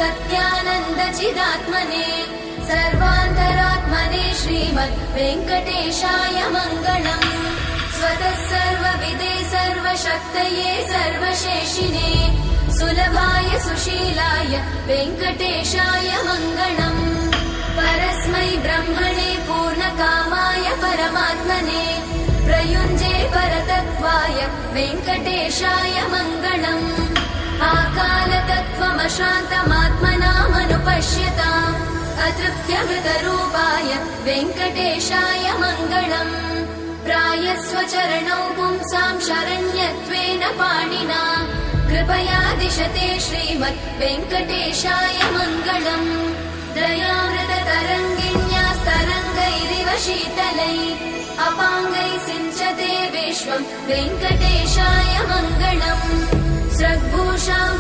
सत्यानन्दचिदात्मने सर्वान्तरात्मने श्रीमद् वेङ्कटेशाय मङ्गलम्। स्वतः सर्वविदे सर्वशक्तये सर्वशेषिने सुलभाय सुशीलाय वेङ्कटेशाय मङ्गलम्। परस्मै ब्रह्मणे पूर्णकामाय परमात्मने प्रयुञ्जे परतत्त्वाय वेङ्कटेशाय मङ्गलम्। आकालतत्त्वमशान्तमात्मनामनुपश्यताम् अतृप्त्यमृतरूपाय वेङ्कटेशाय मङ्गलम्। प्रायस्वचरणौ पुंसां शरण्यत्वेन पाणिना कृपया दिशते श्रीमद् वेङ्कटेशाय मङ्गलम्। दयामृततरङ्गिण्यास्तरङ्गैरिव शीतलै अपाङ्गैः सिञ्चते विश्वम् वेङ्कटेशाय मङ्गलम्। स्रग्भूषाम्बर